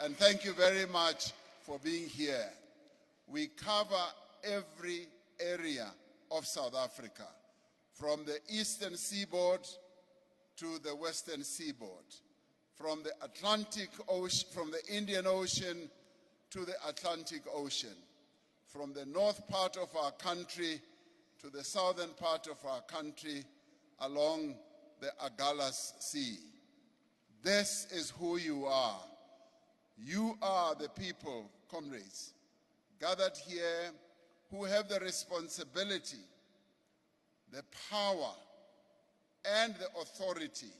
And thank you very much for being here. We cover every area of South Africa, from the eastern seaboard to the western seaboard, from the Atlantic Ocean, from the Indian Ocean to the Atlantic Ocean, from the north part of our country to the southern part of our country along the Agulhas Sea. This is who you are. You are the people, comrades, gathered here who have the responsibility, the power, and the authority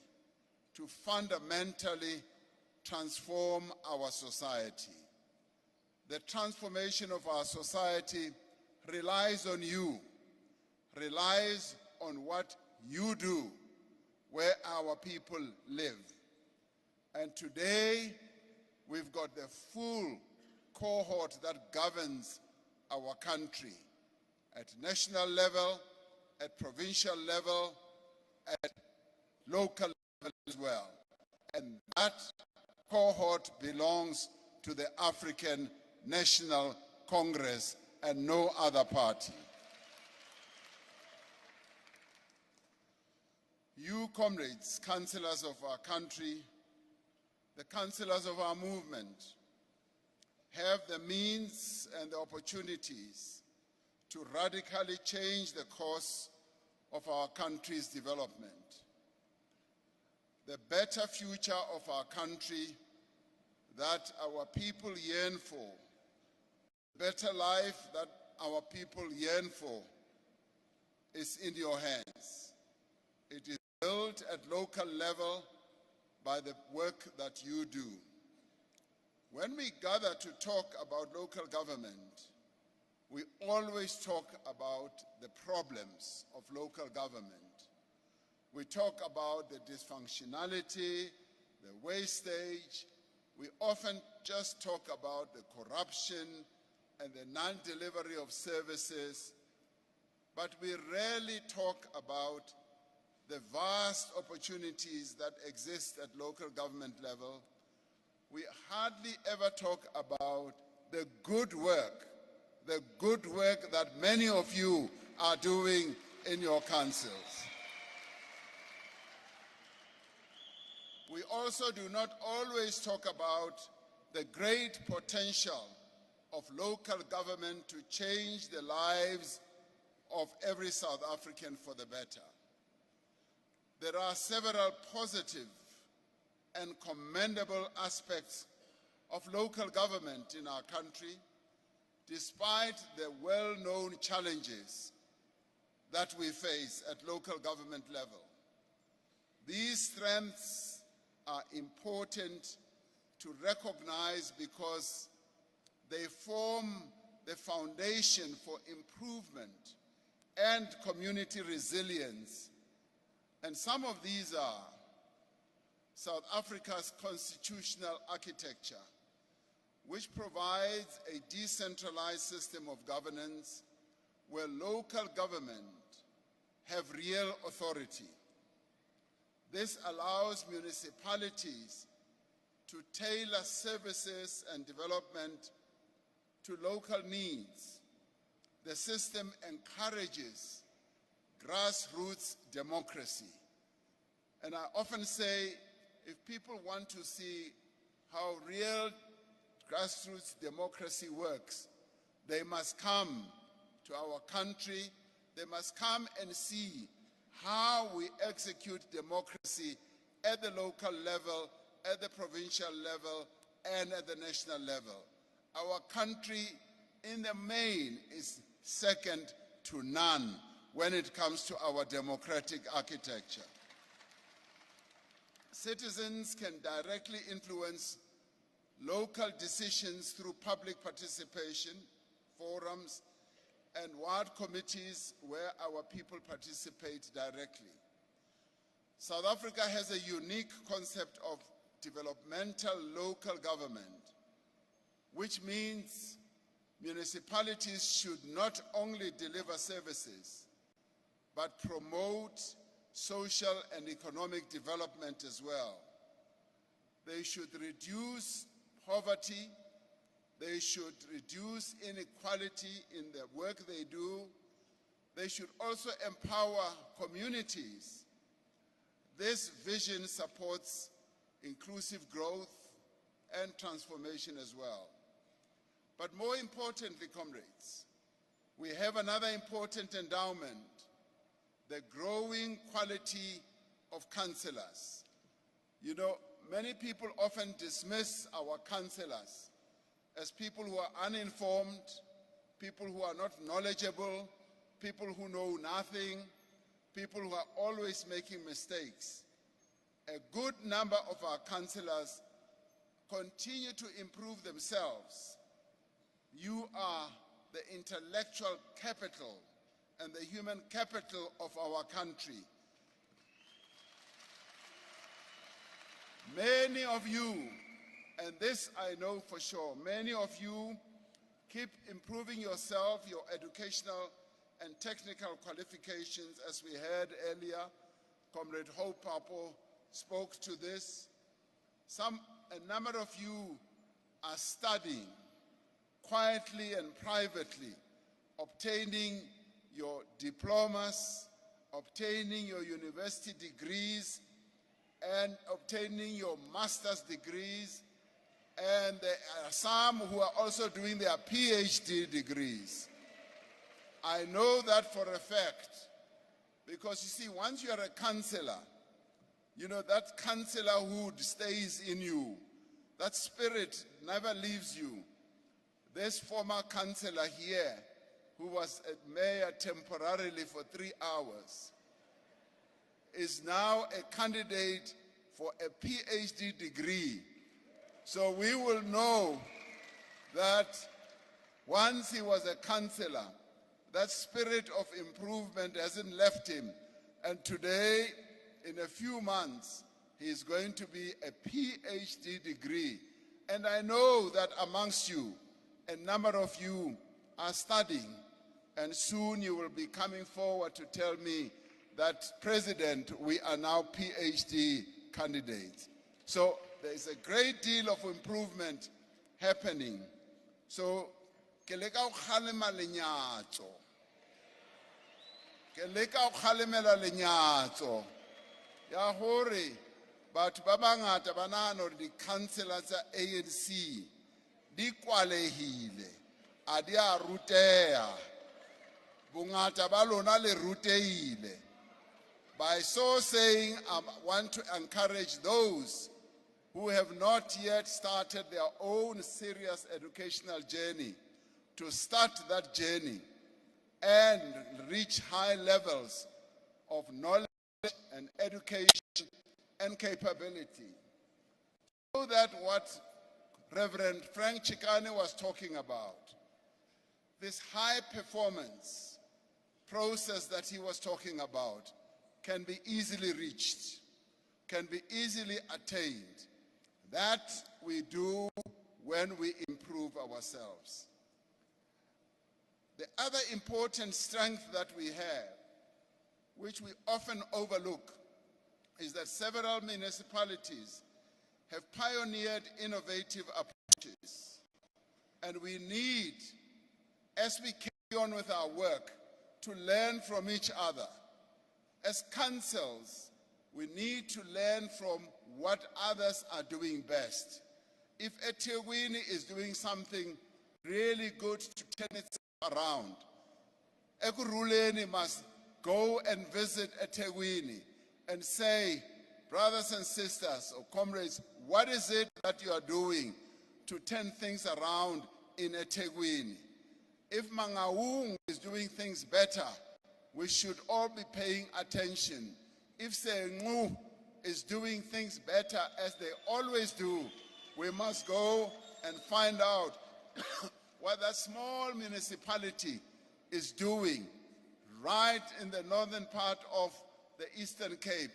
to fundamentally transform our society. The transformation of our society relies on you, relies on what you do where our people live. And today, we've got the full cohort that governs our country at national level, at provincial level, at local level as well. And that cohort belongs to the African National Congress and no other party. You, comrades, councillors of our country, the councillors of our movement, have the means and the opportunities to radically change the course of our country's development. The better future of our country that our people yearn for, better life that our people yearn for, is in your hands. It is built at local level by the work that you do. When we gather to talk about local government, we always talk about the problems of local government. We talk about the dysfunctionality, the wastage. We often just talk about the corruption and the non-delivery of services, but we rarely talk about the vast opportunities that exist at local government level. We hardly ever talk about the good work that many of you are doing in your councils. We also do not always talk about the great potential of local government to change the lives of every South African for the better. There are several positive and commendable aspects of local government in our country, despite the well-known challenges that we face at local government level. These strengths are important to recognize because they form the foundation for improvement and community resilience. And some of these are South Africa's constitutional architecture, which provides a decentralized system of governance where local government have real authority. This allows municipalities to tailor services and development to local needs. The system encourages grassroots democracy. And I often say, if people want to see how real grassroots democracy works, they must come to our country, they must come and see how we execute democracy at the local level, at the provincial level, and at the national level. Our country, in the main, is second to none when it comes to our democratic architecture. Citizens can directly influence local decisions through public participation, forums, and ward committees where our people participate directly. South Africa has a unique concept of developmental local government, which means municipalities should not only deliver services, but promote social and economic development as well. They should reduce poverty. They should reduce inequality in the work they do. They should also empower communities. This vision supports inclusive growth and transformation as well. But more importantly, comrades, we have another important endowment, the growing quality of councillors. You know, many people often dismiss our councillors as people who are uninformed, people who are not knowledgeable, people who know nothing, people who are always making mistakes. A good number of our councillors continue to improve themselves. You are the intellectual capital and the human capital of our country. Many of you, and this I know for sure, many of you keep improving yourself, your educational and technical qualifications, as we heard earlier. Comrade Hope Papo spoke to this. A number of you are studying quietly and privately, obtaining your diplomas, obtaining your university degrees, and obtaining your master's degrees, and there are some who are also doing their PhD degrees. I know that for a fact, because you see, once you are a councillor, you know, that councillorhood stays in you. That spirit never leaves you. This former councillor here, who was a mayor temporarily for 3 hours, is now a candidate for a PhD degree. So we will know that once he was a councillor, that spirit of improvement hasn't left him. And today, in a few months, he is going to be a PhD degree. And I know that amongst you, a number of you are studying, and soon you will be coming forward to tell me that, President, we are now PhD candidates. So there is a great deal of improvement happening. So, ke leka go kgalema lenyatso. Ke leka go kgalemela lenyatso ya gore batho ba bangata ba nahana gore di-councillor tsa ANC di kwalehile, a di a ruteha. Bongata ba lona le ruteile. By so saying, I want to encourage those who have not yet started their own serious educational journey to start that journey and reach high levels of knowledge and education and capability. So that what Reverend Frank Chikane was talking about, this high performance process that he was talking about, can be easily reached, can be easily attained. That we do when we improve ourselves. The other important strength that we have, which we often overlook, is that several municipalities have pioneered innovative approaches. And we need, as we carry on with our work, to learn from each other. As councils, we need to learn from what others are doing best. If eThekwini is doing something really good to turn itself around, Ekurhuleni must go and visit eThekwini and say, brothers and sisters or comrades, what is it that you are doing to turn things around in eThekwini? If Mangaung is doing things better, we should all be paying attention. If Sengu is doing things better, as they always do, we must go and find out what that small municipality is doing right in the northern part of the Eastern Cape.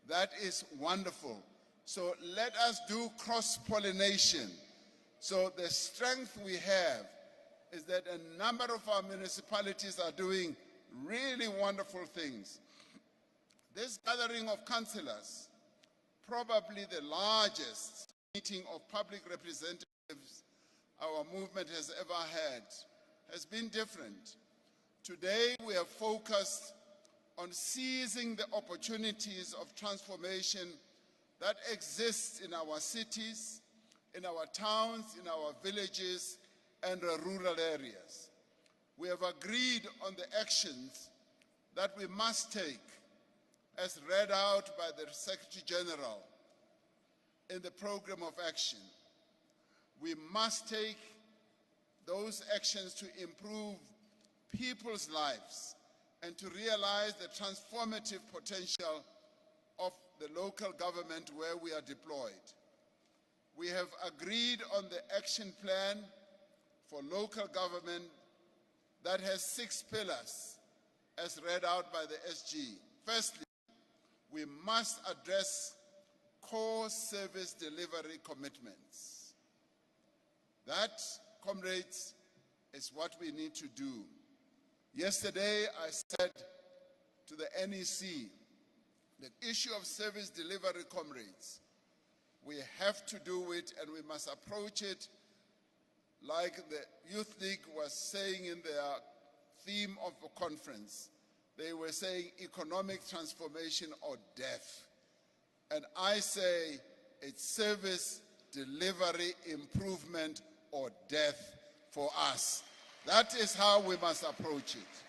That is wonderful. So let us do cross-pollination. So the strength we have is that a number of our municipalities are doing really wonderful things. This gathering of councillors, probably the largest meeting of public representatives our movement has ever had has been different. Today we are focused on seizing the opportunities of transformation that exist in our cities, in our towns, in our villages, and rural areas. We have agreed on the actions that we must take, as read out by the Secretary General in the program of action. We must take those actions to improve people's lives and to realize the transformative potential of the local government where we are deployed. We have agreed on the action plan for local government that has 6 pillars, as read out by the SG. Firstly, we must address core service delivery commitments. That, comrades, is what we need to do. Yesterday, I said to the NEC, the issue of service delivery, comrades, we have to do it, and we must approach it like the Youth League was saying in their theme of the conference. They were saying economic transformation or death. And I say it's service delivery improvement or death for us. That is how we must approach it.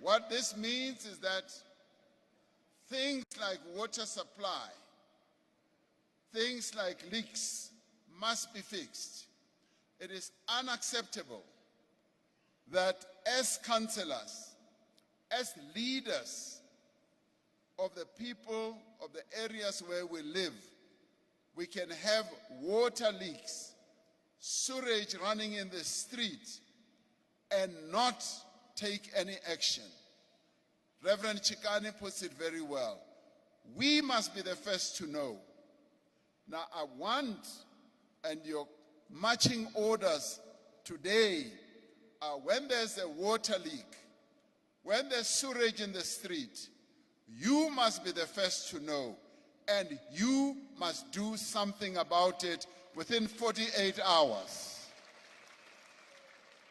What this means is that things like water supply, things like leaks must be fixed. It is unacceptable that as councillors, as leaders of the people of the areas where we live, we can have water leaks, sewage running in the street, and not take any action. Reverend Chikane puts it very well. We must be the first to know. Now, I want, and your marching orders today are when there's a water leak, when there's sewage in the street, you must be the first to know, and you must do something about it within 48 hours.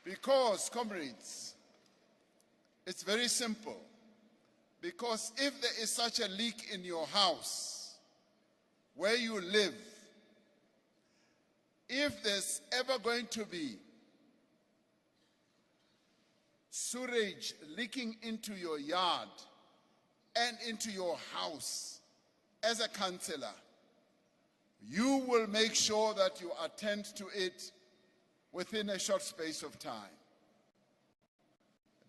Because, comrades, it's very simple. Because if there is such a leak in your house, where you live, if there's ever going to be sewage leaking into your yard and into your house, as a councillor, you will make sure that you attend to it within a short space of time.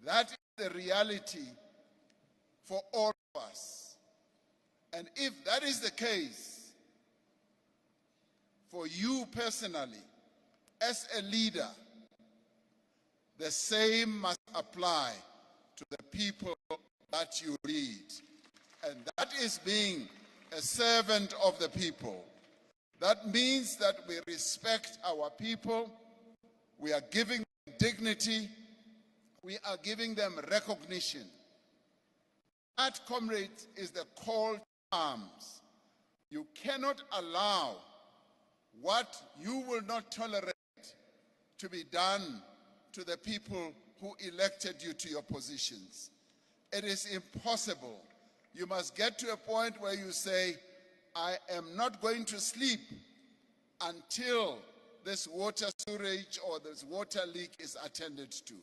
That is the reality for all of us. And if that is the case, for you personally, as a leader, the same must apply to the people that you lead. And that is being a servant of the people. That means that we respect our people, we are giving them dignity, we are giving them recognition. That, comrades, is the call to arms. You cannot allow what you will not tolerate to be done to the people who elected you to your positions. It is impossible. You must get to a point where you say, I am not going to sleep until this water sewage or this water leak is attended to.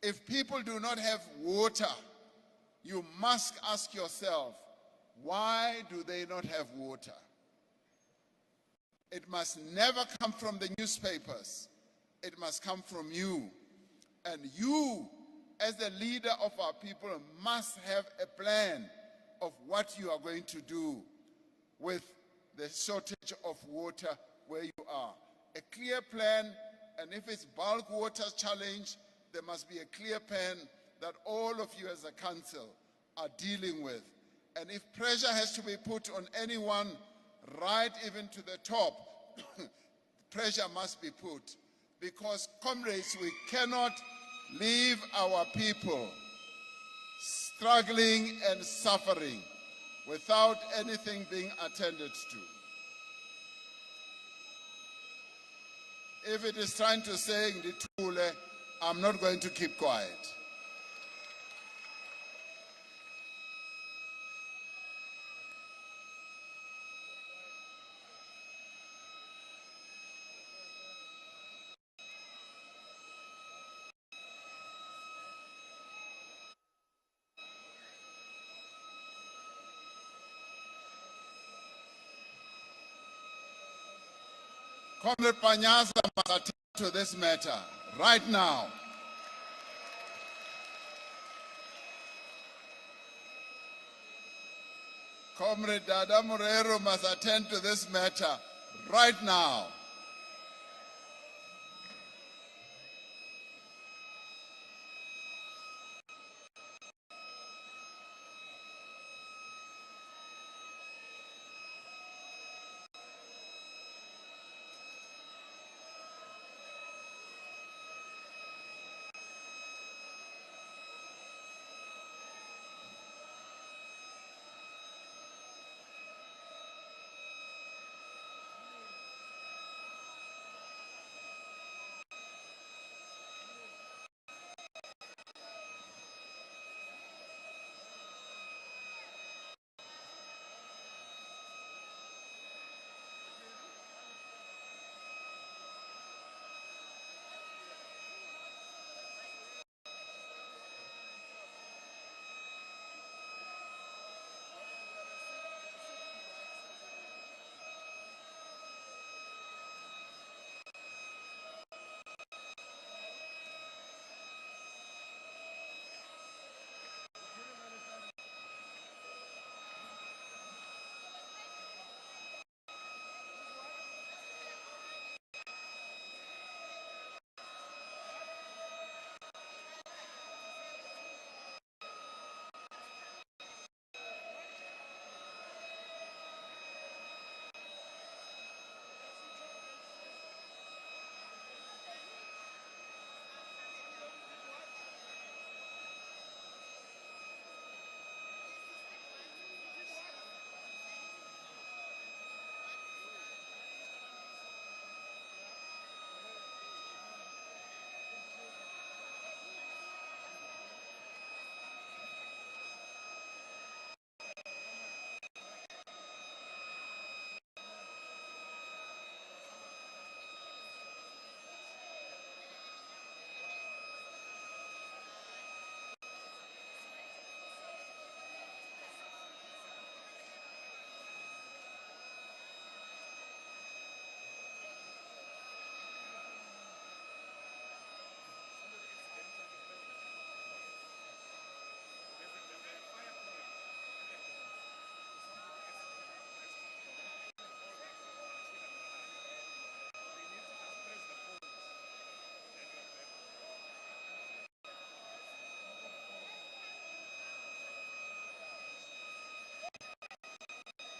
If people do not have water, you must ask yourself, why do they not have water? It must never come from the newspapers. It must come from you. And you, as the leader of our people, must have a plan of what you are going to do with the shortage of water where you are. A clear plan, and if it's bulk water challenge, there must be a clear plan that all of you as a council are dealing with. And if pressure has to be put on anyone, right even to the top, pressure must be put. Because, comrades, we cannot leave our people struggling and suffering without anything being attended to. If it is trying to say Ndithule, I'm not going to keep quiet. Comrade Panyasa must attend to this matter right now. Comrade Dada Morero must attend to this matter right now.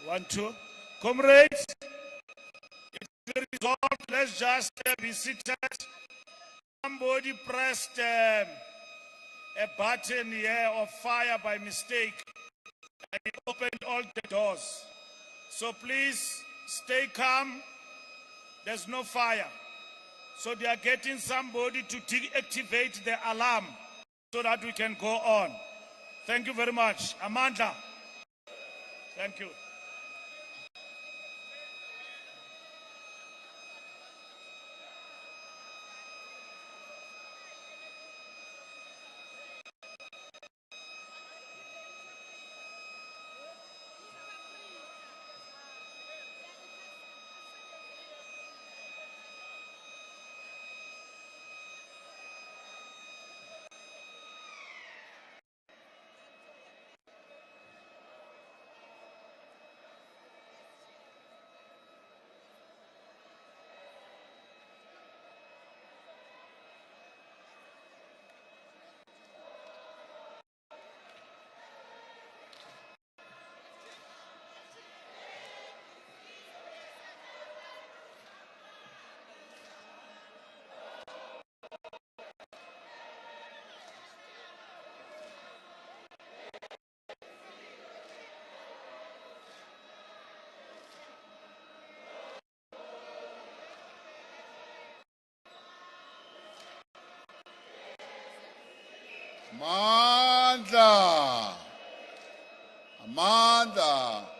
One, two. Comrades, it's the result. Let's just be seated. Somebody pressed a button here of fire by mistake and it opened all the doors. So please stay calm. There's no fire. So they are getting somebody to deactivate the alarm so that we can go on. Thank you very much. Amanda. Thank you. Amandla. Amandla.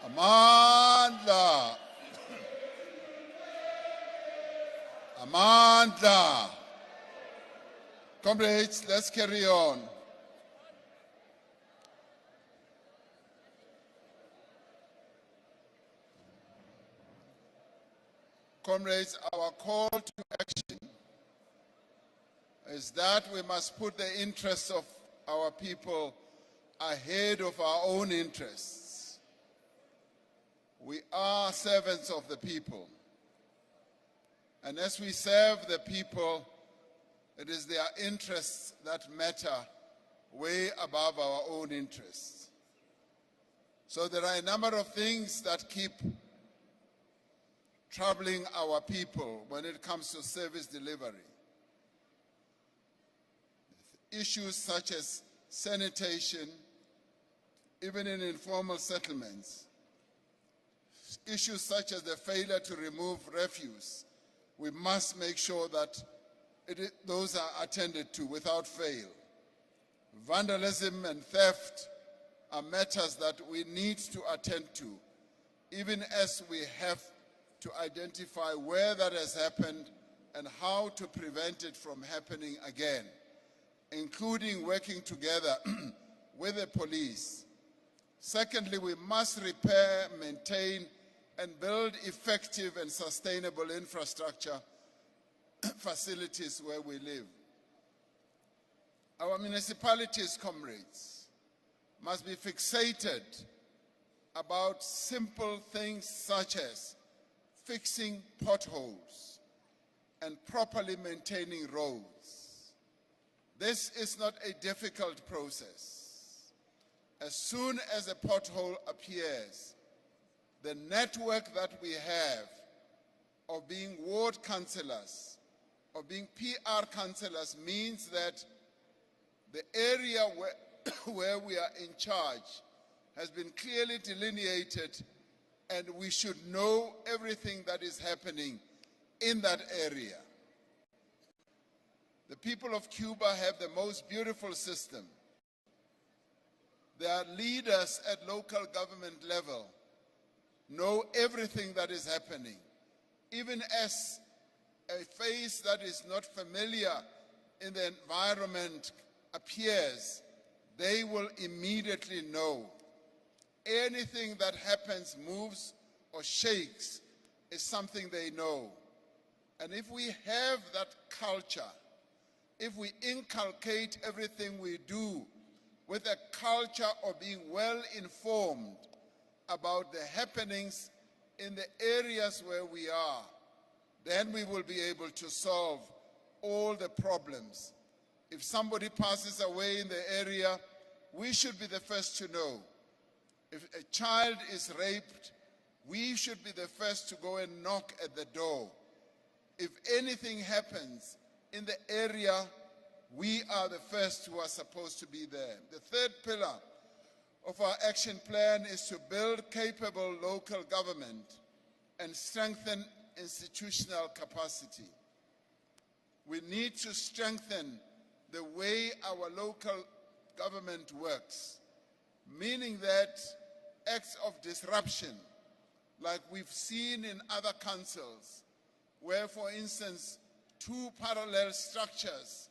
Amandla. Amandla. Comrades, let's carry on. Comrades, our call to action is that we must put the interests of our people ahead of our own interests. We are servants of the people. And as we serve the people, it is their interests that matter way above our own interests. So there are a number of things that keep troubling our people when it comes to service delivery. Issues such as sanitation, even in informal settlements. Issues such as the failure to remove refuse. We must make sure that those are attended to without fail. Vandalism and theft are matters that we need to attend to, even as we have to identify where that has happened and how to prevent it from happening again, including working together with the police. Secondly, we must repair, maintain, and build effective and sustainable infrastructure facilities where we live. Our municipalities, comrades, must be fixated about simple things such as fixing potholes and properly maintaining roads. This is not a difficult process. As soon as a pothole appears, the network that we have of being ward councillors, of being PR councillors, means that the area where we are in charge has been clearly delineated, and we should know everything that is happening in that area. The people of Cuba have the most beautiful system. their leaders at local government level know everything that is happening. Even as a face that is not familiar in the environment appears, they will immediately know. Anything that happens, moves or shakes is something they know. And if we have that culture, if we inculcate everything we do with a culture of being well informed about the happenings in the areas where we are, then we will be able to solve all the problems. If somebody passes away in the area, we should be the first to know. If a child is raped, we should be the first to go and knock at the door. If anything happens in the area, we are the first who are supposed to be there. The third pillar of our action plan is to build capable local government and strengthen institutional capacity. We need to strengthen the way our local government works, meaning that acts of disruption, like we've seen in other councils, where, for instance, two parallel structures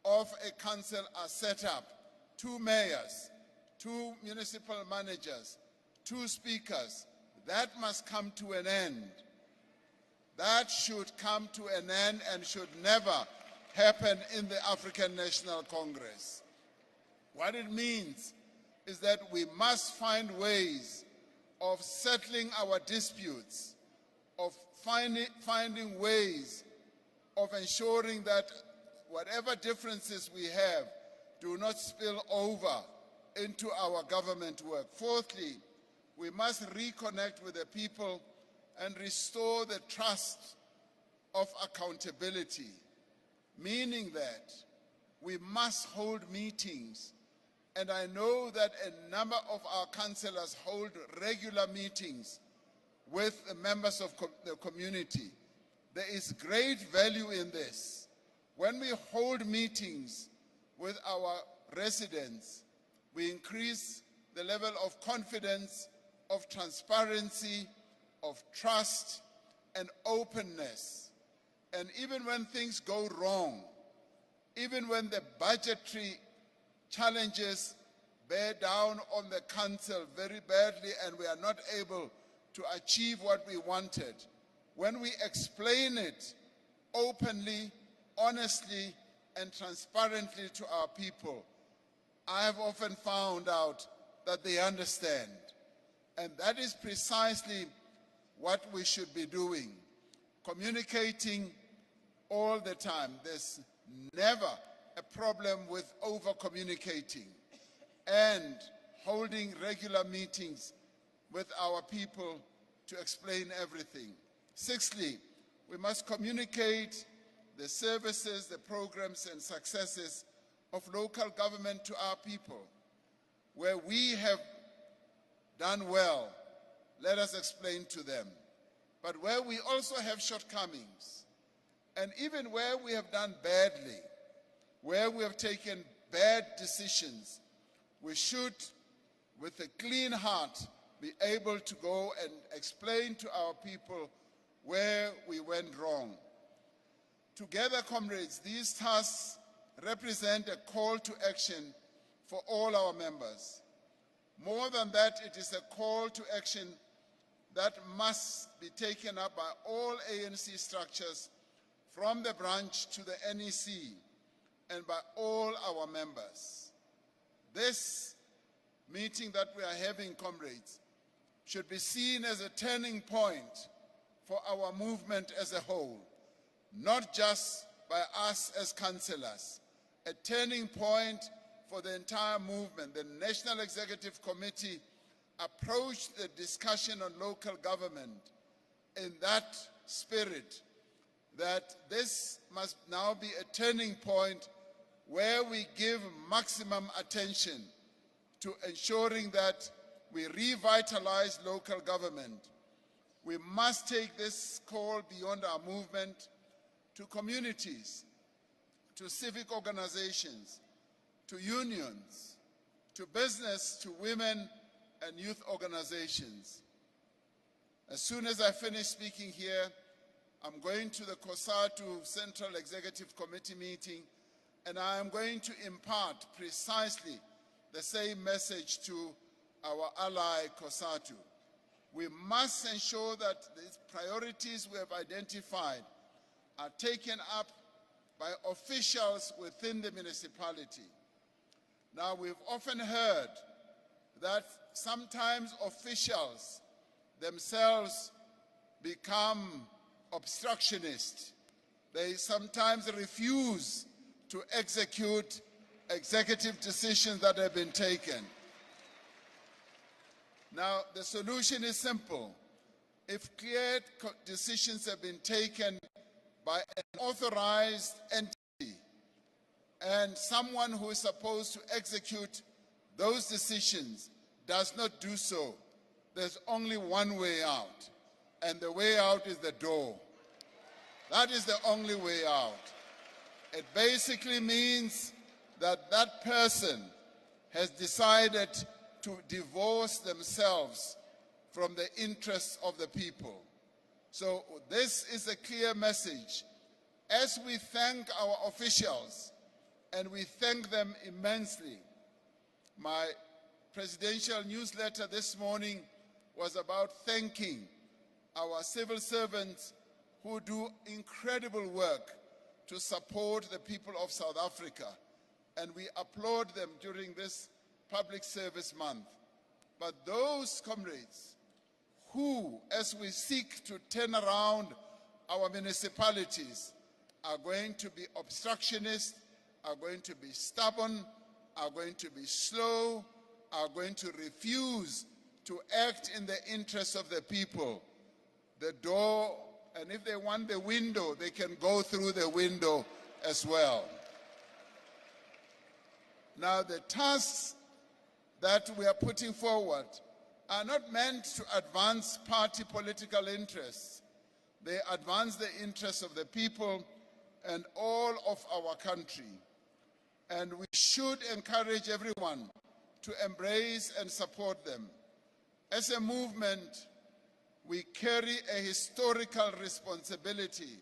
of a council are set up, two mayors, two municipal managers, two speakers. That must come to an end. That should come to an end and should never happen in the African National Congress. What it means is that we must find ways of settling our disputes, of finding ways of ensuring that whatever differences we have do not spill over into our government work. Fourthly, we must reconnect with the people and restore the trust of accountability, meaning that we must hold meetings. And I know that a number of our councillors hold regular meetings with the members of the community. There is great value in this. When we hold meetings with our residents, we increase the level of confidence, of transparency, of trust and openness. And even when things go wrong, even when the budgetary challenges bear down on the council very badly and we are not able to achieve what we wanted, when we explain it openly, honestly, and transparently to our people, I have often found out that they understand. And that is precisely what we should be doing, communicating all the time. There's never a problem with over-communicating and holding regular meetings with our people to explain everything. Sixthly, we must communicate the services, the programs and successes of local government to our people. Where we have done well, let us explain to them. But where we also have shortcomings, and even where we have done badly, where we have taken bad decisions, we should, with a clean heart, be able to go and explain to our people where we went wrong. Together, comrades, these tasks represent a call to action for all our members. More than that, it is a call to action that must be taken up by all ANC structures, from the branch to the NEC, and by all our members. This meeting that we are having, comrades, should be seen as a turning point for our movement as a whole, not just by us as councillors, a turning point for the entire movement. The National Executive Committee approached the discussion on local government in that spirit, that this must now be a turning point where we give maximum attention to ensuring that we revitalize local government. We must take this call beyond our movement to communities, to civic organizations, to unions, to business, to women and youth organizations. As soon as I finish speaking here, I'm going to the COSATU Central Executive Committee meeting, and I am going to impart precisely the same message to our ally COSATU. We must ensure that the priorities we have identified are taken up by officials within the municipality. Now, we've often heard that sometimes officials themselves become obstructionists. They sometimes refuse to execute executive decisions that have been taken. Now, the solution is simple. If clear decisions have been taken by an authorized entity and someone who is supposed to execute those decisions does not do so, there's only one way out, and the way out is the door. That is the only way out. It basically means that that person has decided to divorce themselves from the interests of the people. So this is a clear message. As we thank our officials, and we thank them immensely, my presidential newsletter this morning was about thanking our civil servants who do incredible work to support the people of South Africa, and we applaud them during this Public Service Month. But those comrades who, as we seek to turn around our municipalities, are going to be obstructionists, are going to be stubborn, are going to be slow, are going to refuse to act in the interests of the people, the door, and if they want the window, they can go through the window as well. Now, the tasks that we are putting forward are not meant to advance party political interests. They advance the interests of the people and all of our country. And we should encourage everyone to embrace and support them. As a movement, we carry a historical responsibility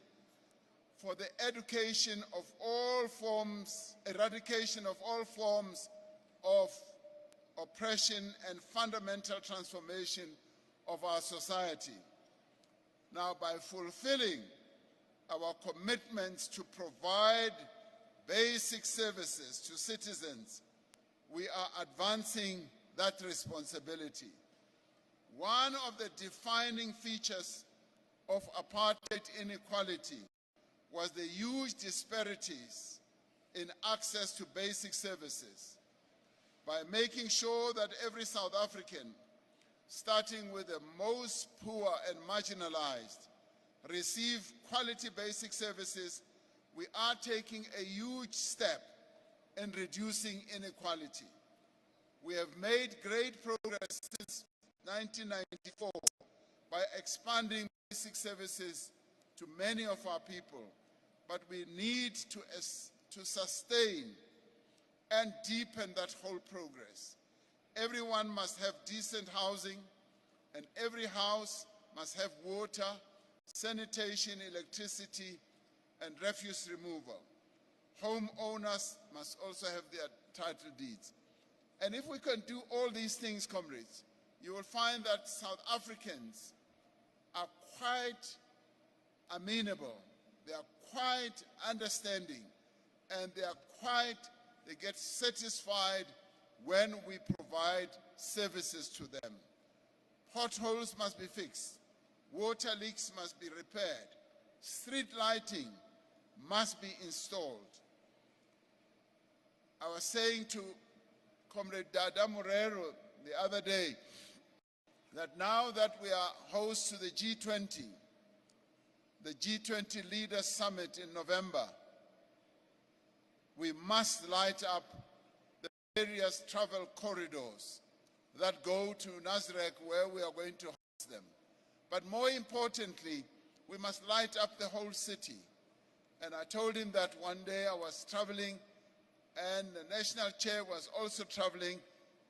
for the eradication of all forms of oppression and fundamental transformation of our society. Now, by fulfilling our commitments to provide basic services to citizens, we are advancing that responsibility. One of the defining features of apartheid inequality was the huge disparities in access to basic services. By making sure that every South African, starting with the most poor and marginalized, receive quality basic services, we are taking a huge step in reducing inequality. We have made great progress since 1994 by expanding basic services to many of our people, but we need to sustain and deepen that whole progress. Everyone must have decent housing, and every house must have water, sanitation, electricity, and refuse removal. Homeowners must also have their title deeds. And if we can do all these things, comrades, you will find that South Africans are quite amenable, they are quite understanding, and they get satisfied when we provide services to them. Potholes must be fixed, water leaks must be repaired, street lighting must be installed. I was saying to Comrade Dada Morero the other day that now that we are host to the G20 Leaders Summit in November, we must light up the various travel corridors that go to Nasrec, where we are going to host them. But more importantly, we must light up the whole city. And I told him that one day I was traveling and the national chair was also traveling,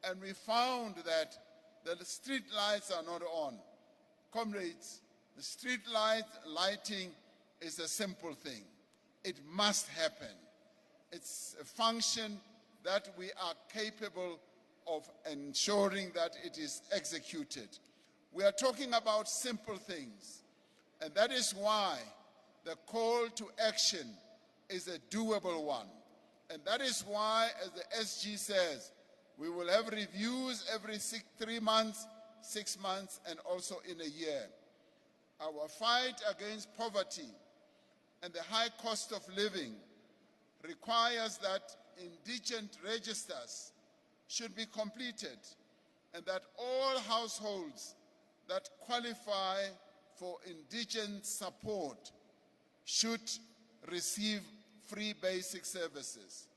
and we found that the street lights are not on. Comrades, the street lighting is a simple thing. It must happen. It's a function that we are capable of ensuring that it is executed. We are talking about simple things, and that is why the call to action is a doable one. And that is why, as the SG says, we will have reviews every 3 months, 6 months, and also in a year. Our fight against poverty and the high cost of living requires that indigent registers should be completed and that all households that qualify for indigent support should receive free basic services.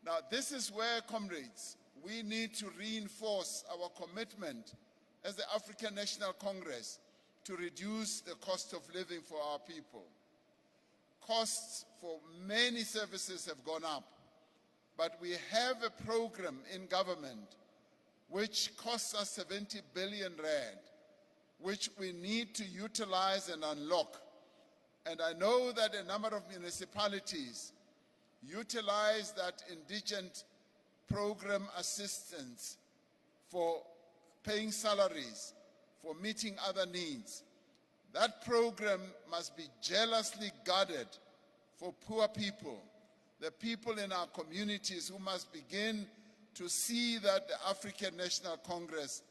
Now, this is where, comrades, we need to reinforce our commitment as the African National Congress to reduce the cost of living for our people. Costs for many services have gone up, but we have a program in government which costs us 70 billion rand, which we need to utilize and unlock. And I know that a number of municipalities utilize that indigent program assistance for paying salaries, for meeting other needs. That program must be jealously guarded for poor people, the people in our communities who must begin to see that the African National Congress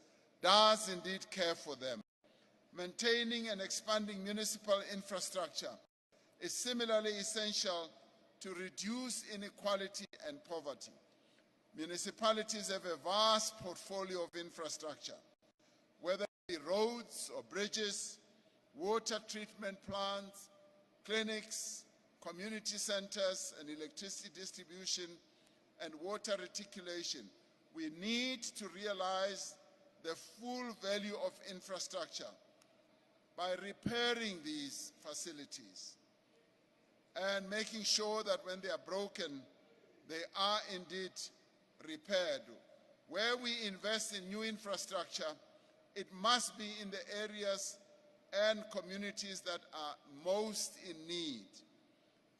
does indeed care for them. Maintaining and expanding municipal infrastructure is similarly essential to reduce inequality and poverty. Municipalities have a vast portfolio of infrastructure, whether it be roads or bridges, water treatment plants, clinics, community centers, and electricity distribution and water reticulation. We need to realize the full value of infrastructure by repairing these facilities and making sure that when they are broken, they are indeed repaired. Where we invest in new infrastructure, it must be in the areas and communities that are most in need.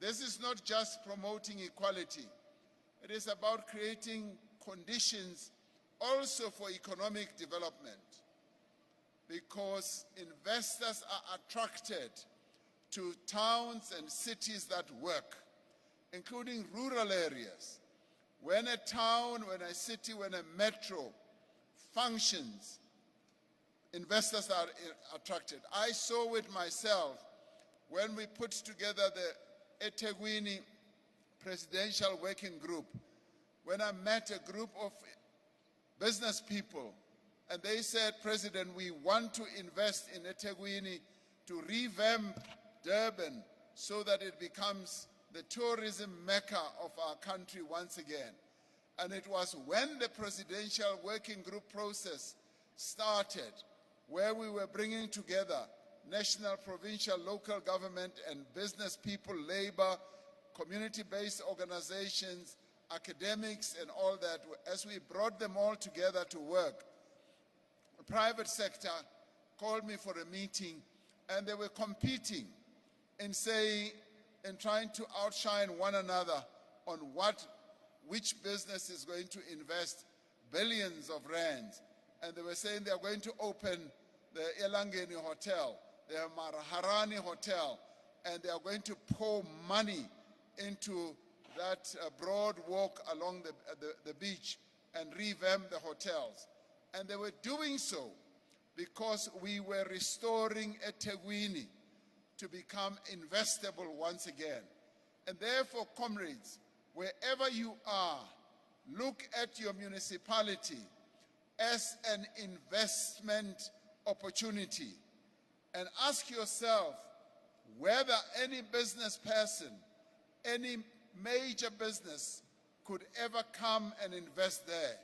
This is not just promoting equality. It is about creating conditions also for economic development, because investors are attracted to towns and cities that work, including rural areas. When a town, when a city, when a metro functions, investors are attracted. I saw it myself when we put together the eThekwini Presidential Working Group, when I met a group of business people, and they said, President, we want to invest in eThekwini to revamp Durban so that it becomes the tourism mecca of our country once again. And it was when the Presidential Working Group process started, where we were bringing together national, provincial, local government and business people, labor, community-based organizations, academics and all that. As we brought them all together to work, the private sector called me for a meeting, and they were competing in saying, and trying to outshine one another on which business is going to invest billions of rands. And they were saying they are going to open the Elangeni Hotel, the Maharani Hotel, and they are going to pour money into that broad walk along the beach and revamp the hotels. And they were doing so because we were restoring eThekwini to become investable once again. And therefore, comrades, wherever you are, look at your municipality as an investment opportunity and ask yourself whether any business person, any major business could ever come and invest there.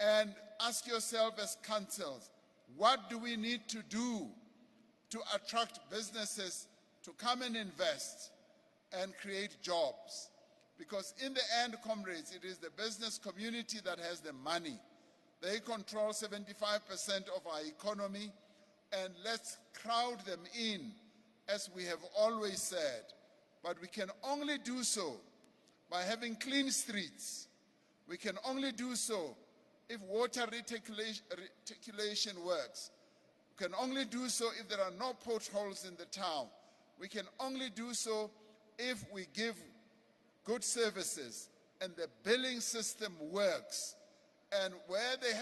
And ask yourself as councils, what do we need to do to attract businesses to come and invest and create jobs? Because in the end, comrades, it is the business community that has the money. They control 75% of our economy, and let's crowd them in, as we have always said. But we can only do so by having clean streets. We can only do so if water reticulation works. We can only do so if there are no potholes in the town. We can only do so if we give good services and the billing system works. And where they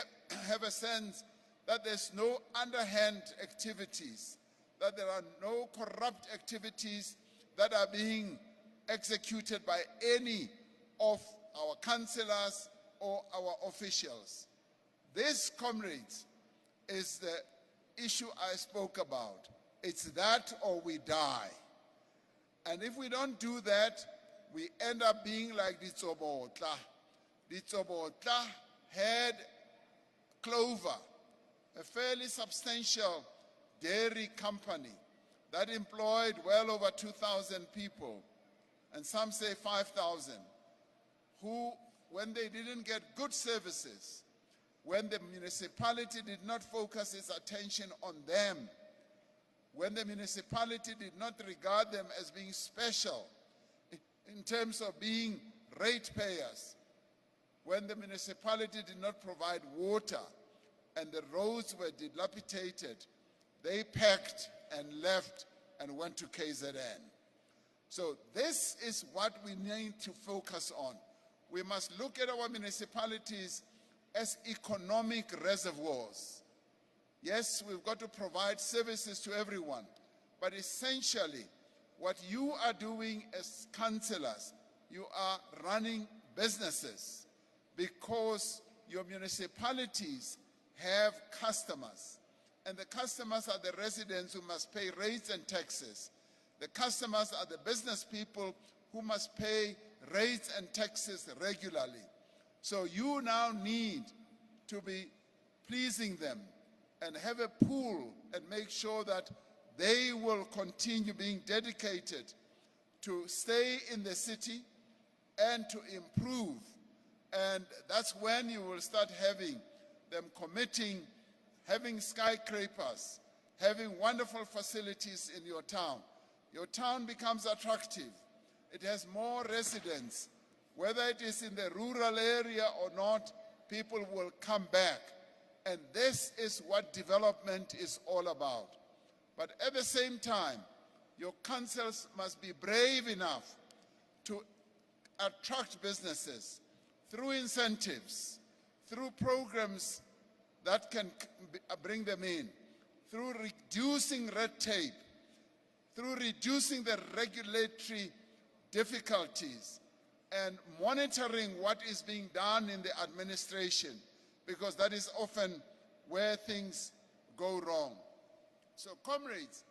have a sense that there's no underhand activities, that there are no corrupt activities that are being executed by any of our councillors or our officials. This, comrades, is the issue I spoke about. It's that or we die. And if we don't do that, we end up being like Ditsobotla. Ditsobotla had Clover, a fairly substantial dairy company that employed well over 2,000 people, and some say 5,000, who, when they didn't get good services, when the municipality did not focus its attention on them, when the municipality did not regard them as being special in terms of being ratepayers, when the municipality did not provide water and the roads were dilapidated, they packed and left and went to KZN. So this is what we need to focus on. We must look at our municipalities as economic reservoirs. Yes, we've got to provide services to everyone, but essentially, what you are doing as councillors, you are running businesses because your municipalities have customers, and the customers are the residents who must pay rates and taxes. The customers are the business people who must pay rates and taxes regularly. So you now need to be pleasing them and have a pool and make sure that they will continue being dedicated to stay in the city and to improve. And that's when you will start having them committing, having skyscrapers, having wonderful facilities in your town. Your town becomes attractive. It has more residents. Whether it is in the rural area or not, people will come back. And this is what development is all about. But at the same time, your councils must be brave enough to attract businesses through incentives, through programs that can bring them in, through reducing red tape, through reducing the regulatory difficulties, and monitoring what is being done in the administration, because that is often where things go wrong. So, comrades,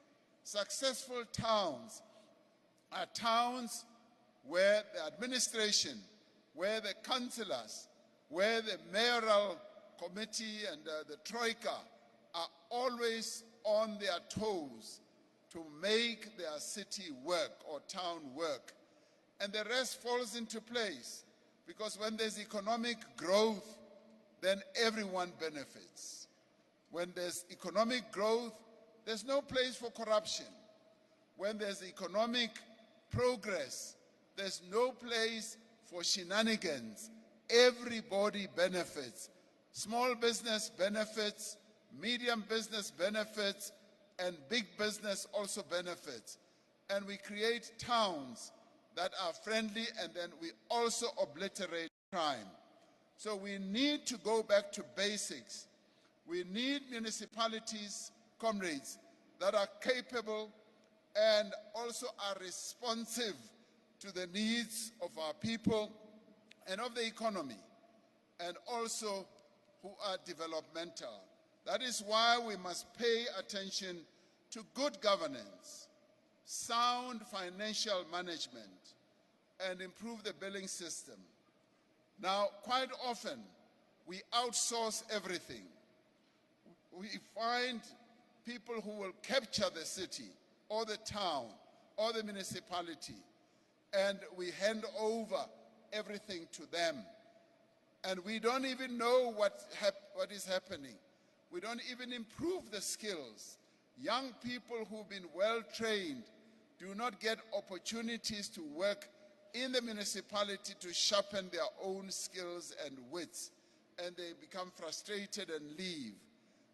successful towns are towns where the administration, where the councillors, where the mayoral committee and the troika are always on their toes to make their city work or town work. And the rest falls into place, because when there's economic growth, then everyone benefits. When there's economic growth, there's no place for corruption. When there's economic progress, there's no place for shenanigans. Everybody benefits. Small business benefits, medium business benefits, and big business also benefits. And we create towns that are friendly, and then we also obliterate crime. So we need to go back to basics. We need municipalities, comrades, that are capable and also are responsive to the needs of our people and of the economy, and also who are developmental. That is why we must pay attention to good governance, sound financial management, and improve the billing system. Now, quite often, we outsource everything. We find people who will capture the city or the town or the municipality, and we hand over everything to them. And we don't even know what is happening. We don't even improve the skills. Young people who've been well trained do not get opportunities to work in the municipality to sharpen their own skills and wits, and they become frustrated and leave.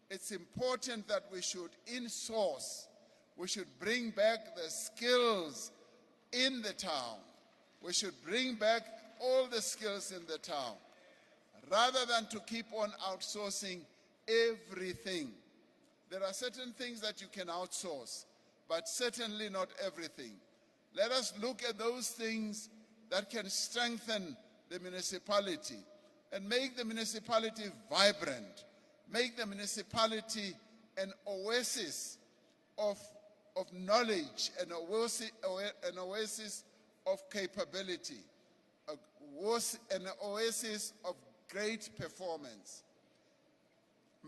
It's important that we should in-source. We should bring back the skills in the town. We should bring back all the skills in the town, rather than to keep on outsourcing everything. There are certain things that you can outsource, but certainly not everything. Let us look at those things that can strengthen the municipality and make the municipality vibrant, make the municipality an oasis of knowledge, an oasis of capability, an oasis of great performance.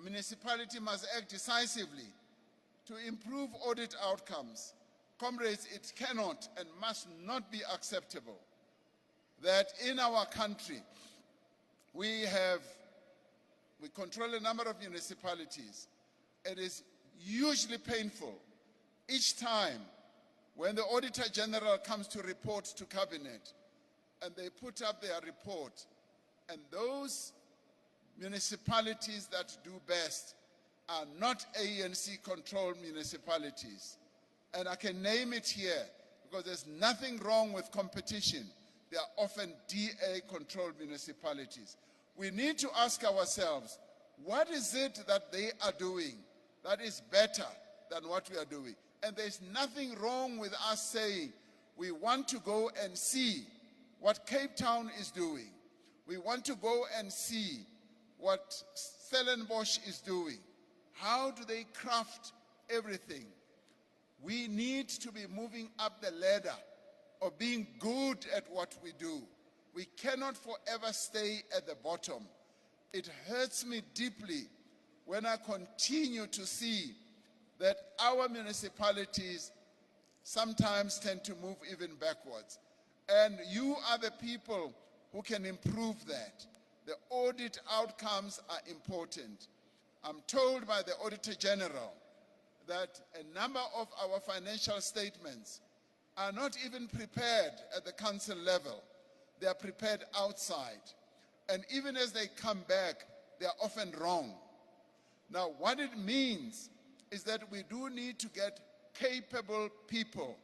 Municipality must act decisively to improve audit outcomes. Comrades, it cannot and must not be acceptable that in our country we control a number of municipalities. It is hugely painful each time when the Auditor General comes to report to Cabinet and they put up their report, and those municipalities that do best are not ANC-controlled municipalities. And I can name it here because there's nothing wrong with competition. They are often DA-controlled municipalities. We need to ask ourselves, what is it that they are doing that is better than what we are doing? And there's nothing wrong with us saying we want to go and see what Cape Town is doing. We want to go and see what Stellenbosch is doing. How do they craft everything? We need to be moving up the ladder of being good at what we do. We cannot forever stay at the bottom. It hurts me deeply when I continue to see that our municipalities sometimes tend to move even backwards. And you are the people who can improve that. The audit outcomes are important. I'm told by the Auditor General that a number of our financial statements are not even prepared at the council level. They are prepared outside. And even as they come back, they are often wrong. Now, what it means is that we do need to get capable people.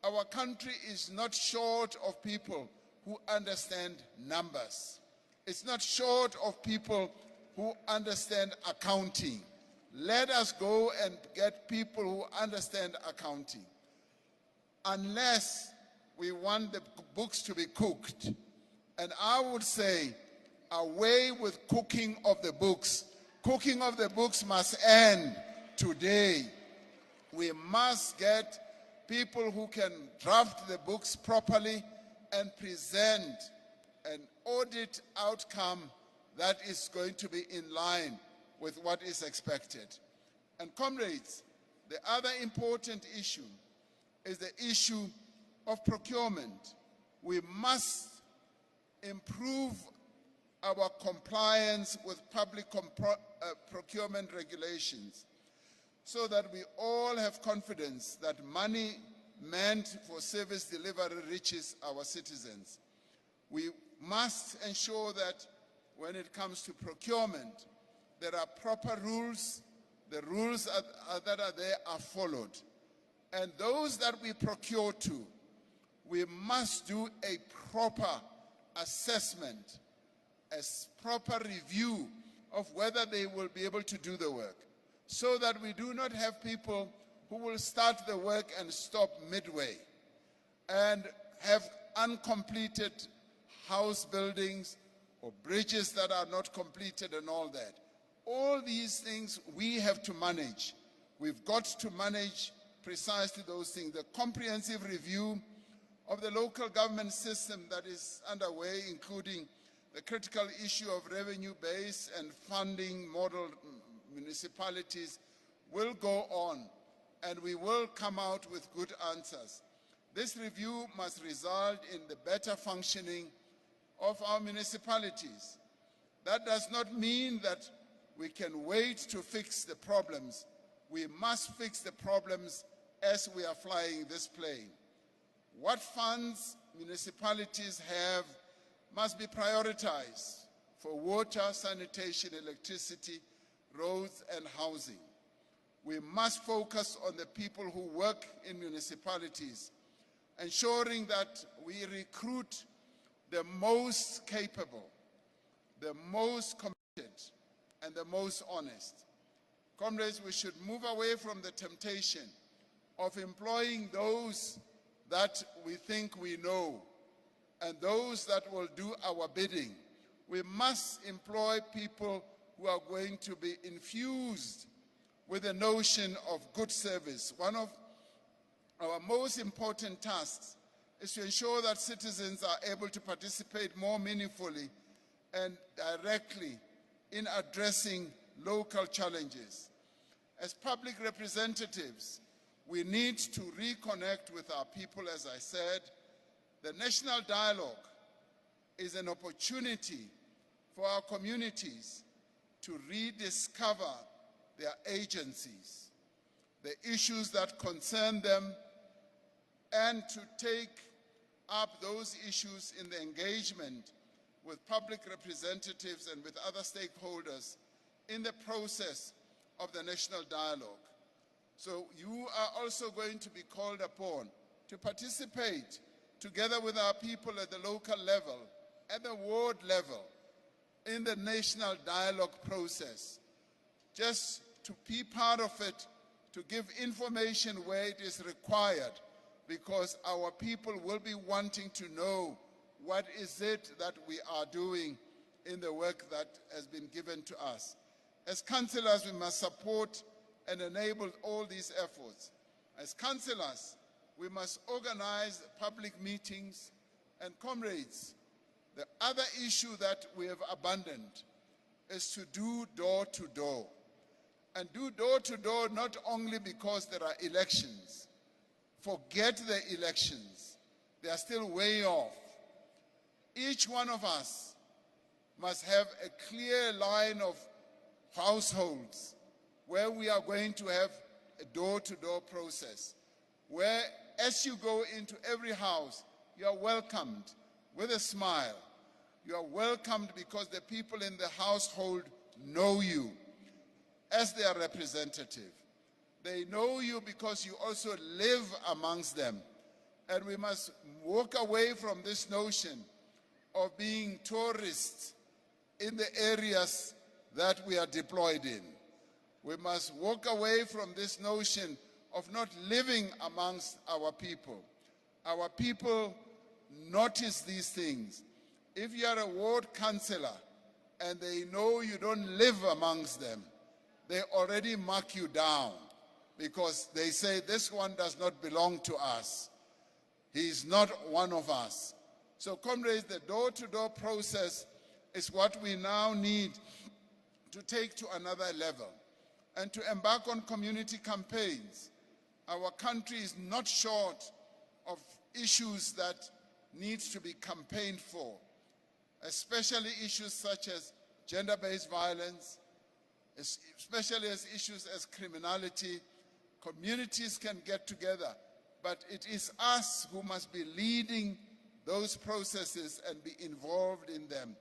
Our country is not short of people who understand numbers. It's not short of people who understand accounting. Let us go and get people who understand accounting. Unless we want the books to be cooked. And I would say, away with cooking of the books. Cooking of the books must end today. We must get people who can draft the books properly and present an audit outcome that is going to be in line with what is expected. And comrades, the other important issue is the issue of procurement. We must improve our compliance with public procurement regulations so that we all have confidence that money meant for service delivery reaches our citizens. We must ensure that when it comes to procurement, there are proper rules. The rules that are there are followed. And those that we procure to, we must do a proper assessment, a proper review of whether they will be able to do the work, so that we do not have people who will start the work and stop midway and have uncompleted house buildings or bridges that are not completed and all that. All these things we have to manage. We've got to manage precisely those things. The comprehensive review of the local government system that is underway, including the critical issue of revenue base and funding model municipalities, will go on, and we will come out with good answers. This review must result in the better functioning of our municipalities. That does not mean that we can wait to fix the problems. We must fix the problems as we are flying this plane. What funds municipalities have must be prioritized for water, sanitation, electricity, roads, and housing. We must focus on the people who work in municipalities, ensuring that we recruit the most capable, the most committed, and the most honest. Comrades, we should move away from the temptation of employing those that we think we know and those that will do our bidding. We must employ people who are going to be infused with the notion of good service. One of our most important tasks is to ensure that citizens are able to participate more meaningfully and directly in addressing local challenges. As public representatives, we need to reconnect with our people, as I said. The national dialogue is an opportunity for our communities to rediscover their agencies, the issues that concern them, and to take up those issues in the engagement with public representatives and with other stakeholders in the process of the national dialogue. So you are also going to be called upon to participate together with our people at the local level, at the ward level, in the national dialogue process. Just to be part of it, to give information where it is required, because our people will be wanting to know what is it that we are doing in the work that has been given to us. As councillors, we must support and enable all these efforts. As councillors, we must organize public meetings. And comrades, the other issue that we have abandoned is to do door-to-door. And do door-to-door not only because there are elections. Forget the elections. They are still way off. Each one of us must have a clear line of households where we are going to have a door-to-door process, where as you go into every house, you are welcomed with a smile. You are welcomed because the people in the household know you as their representative. They know you because you also live amongst them. And we must walk away from this notion of being tourists in the areas that we are deployed in. We must walk away from this notion of not living amongst our people. Our people notice these things. If you are a ward councillor and they know you don't live amongst them, they already mark you down because they say this one does not belong to us. He is not one of us. So comrades, the door-to-door process is what we now need to take to another level and to embark on community campaigns. Our country is not short of issues that need to be campaigned for, especially issues such as gender-based violence, especially as issues as criminality. Communities can get together, but it is us who must be leading those processes and be involved in them.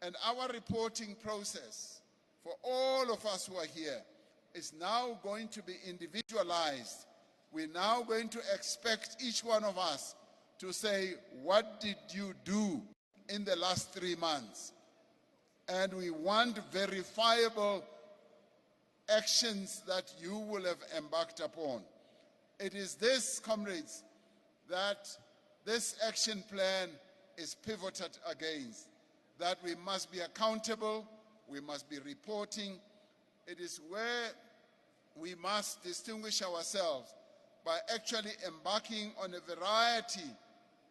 And our reporting process for all of us who are here is now going to be individualized. We're now going to expect each one of us to say, what did you do in the last 3 months? And we want verifiable actions that you will have embarked upon. It is this, comrades, that this action plan is pivoted against, that we must be accountable, we must be reporting. It is where we must distinguish ourselves by actually embarking on a variety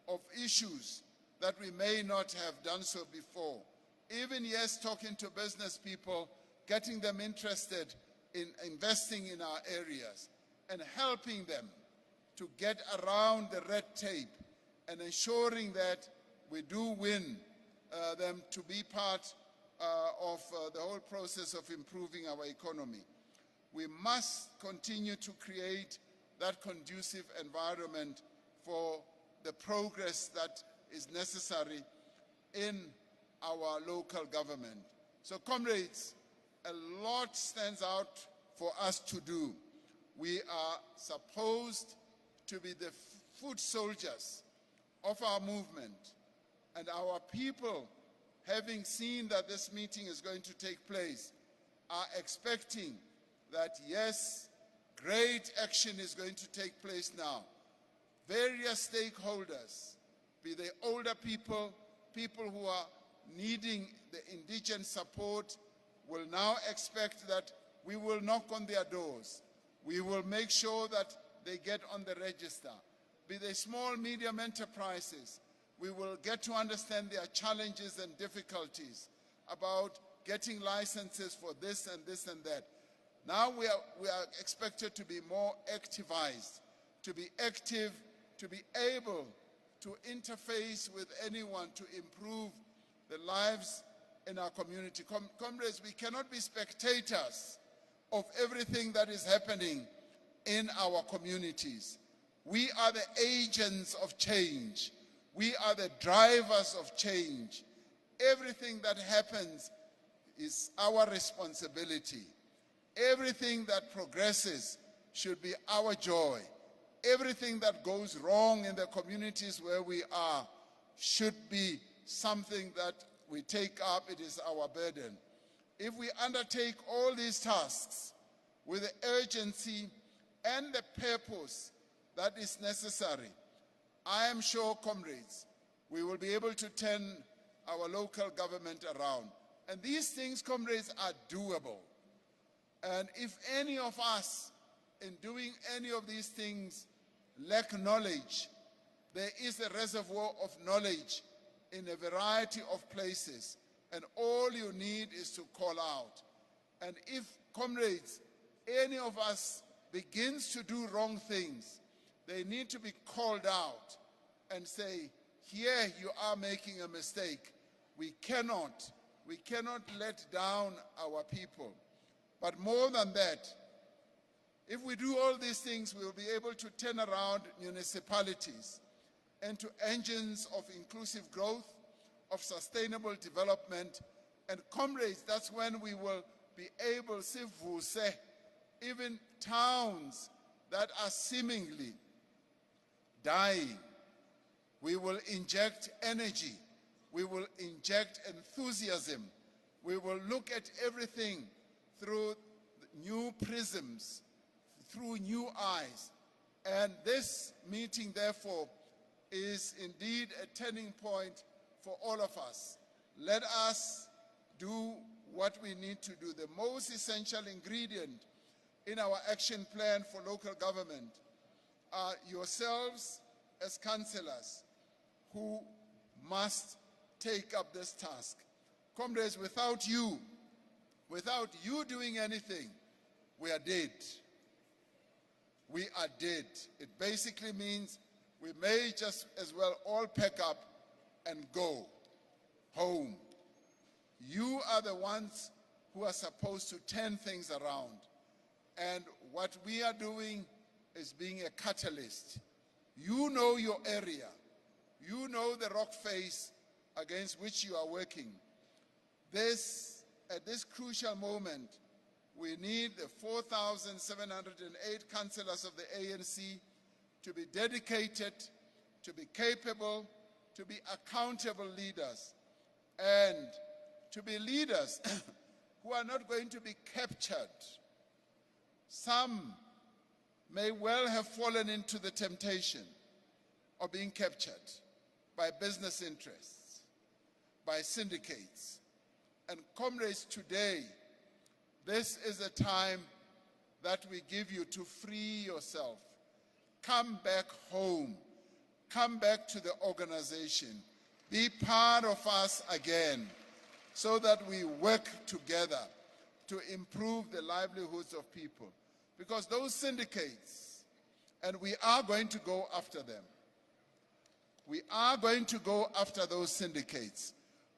of issues that we may not have done so before. Even, yes, talking to business people, getting them interested in investing in our areas and helping them to get around the red tape and ensuring that we do win them to be part of the whole process of improving our economy. We must continue to create that conducive environment for the progress that is necessary in our local government. So, comrades, a lot stands out for us to do. We are supposed to be the foot soldiers of our movement, and our people, having seen that this meeting is going to take place, are expecting that, yes, great action is going to take place now. Various stakeholders, be they older people, people who are needing the indigent support, will now expect that we will knock on their doors. We will make sure that they get on the register. Be they small, medium enterprises, we will get to understand their challenges and difficulties about getting licenses for this and this and that. Now we are expected to be more activized, to be active, to be able to interface with anyone to improve the lives in our community. Comrades, we cannot be spectators of everything that is happening in our communities. We are the agents of change. We are the drivers of change. Everything that happens is our responsibility. Everything that progresses should be our joy. Everything that goes wrong in the communities where we are should be something that we take up. It is our burden. If we undertake all these tasks with the urgency and the purpose that is necessary, I am sure, comrades, we will be able to turn our local government around. And these things, comrades, are doable. And if any of us, in doing any of these things, lack knowledge, there is a reservoir of knowledge in a variety of places, and all you need is to call out. And if, comrades, any of us begins to do wrong things, they need to be called out and say, here you are making a mistake. We cannot let down our people. But more than that, if we do all these things, we will be able to turn around municipalities into engines of inclusive growth, of sustainable development. And comrades, that's when we will be able, even towns that are seemingly dying, we will inject energy, we will inject enthusiasm, we will look at everything through new prisms, through new eyes. And this meeting, therefore, is indeed a turning point for all of us. Let us do what we need to do. The most essential ingredient in our action plan for local government are yourselves as councillors who must take up this task. Comrades, without you doing anything, we are dead. We are dead. It basically means we may just as well all pack up and go home. You are the ones who are supposed to turn things around. And what we are doing is being a catalyst. You know your area. You know the rock face against which you are working. At this crucial moment, we need the 4,708 councillors of the ANC to be dedicated, to be capable, to be accountable leaders, and to be leaders who are not going to be captured. Some may well have fallen into the temptation of being captured by business interests, by syndicates. And comrades, today, this is a time that we give you to free yourself. Come back home. Come back to the organization. Be part of us again so that we work together to improve the livelihoods of people. Because those syndicates And we are going to go after them. We are going to go after those syndicates.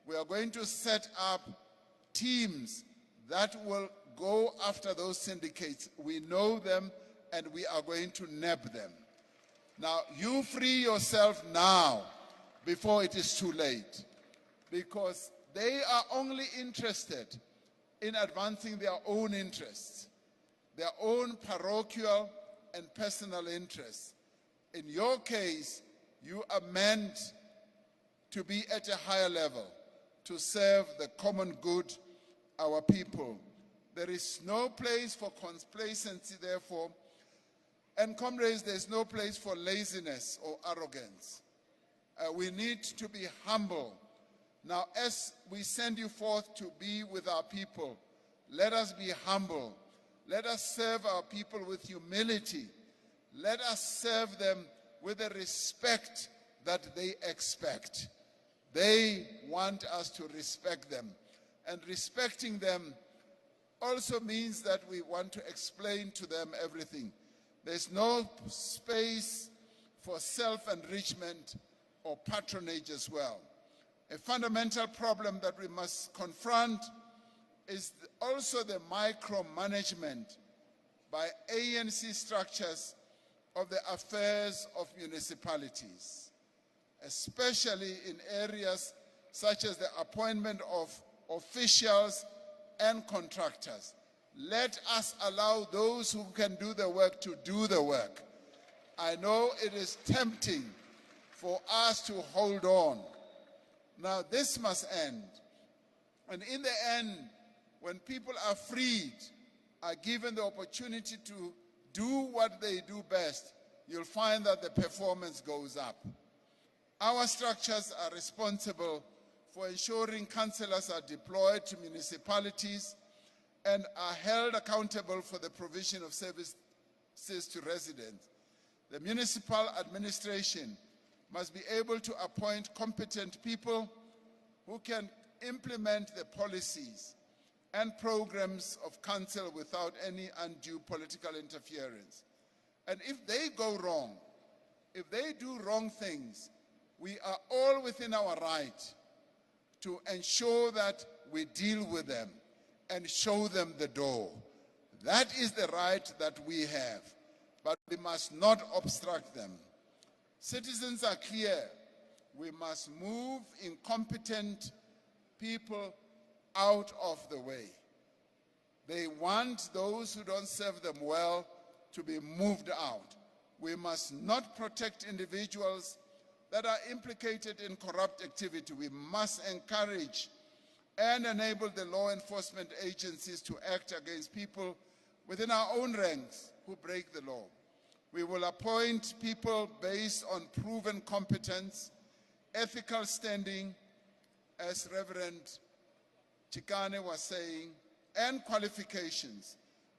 We are going to set up teams that will go after those syndicates. We know them and we are going to nab them. Now, you free yourself now before it is too late, because they are only interested in advancing their own interests, their own parochial and personal interests. In your case, you are meant to be at a higher level, to serve the common good, our people. There is no place for complacency, therefore, and comrades, there's no place for laziness or arrogance. We need to be humble. Now, as we send you forth to be with our people, let us be humble. Let us serve our people with humility. Let us serve them with the respect that they expect. They want us to respect them. And respecting them also means that we want to explain to them everything. There's no space for self-enrichment or patronage as well. A fundamental problem that we must confront is also the micromanagement by ANC structures of the affairs of municipalities, especially in areas such as the appointment of officials and contractors. Let us allow those who can do the work to do the work. I know it is tempting for us to hold on. Now, this must end. And in the end, when people are freed, are given the opportunity to do what they do best, you'll find that the performance goes up. Our structures are responsible for ensuring councillors are deployed to municipalities and are held accountable for the provision of services to residents. The municipal administration must be able to appoint competent people who can implement the policies and programs of council without any undue political interference. And if they go wrong, if they do wrong things, we are all within our right to ensure that we deal with them and show them the door. That is the right that we have, but we must not obstruct them. Citizens are clear. We must move incompetent people out of the way. They want those who don't serve them well to be moved out. We must not protect individuals that are implicated in corrupt activity. We must encourage and enable the law enforcement agencies to act against people within our own ranks who break the law. We will appoint people based on proven competence, ethical standing, as Reverend Chikane was saying, and qualifications,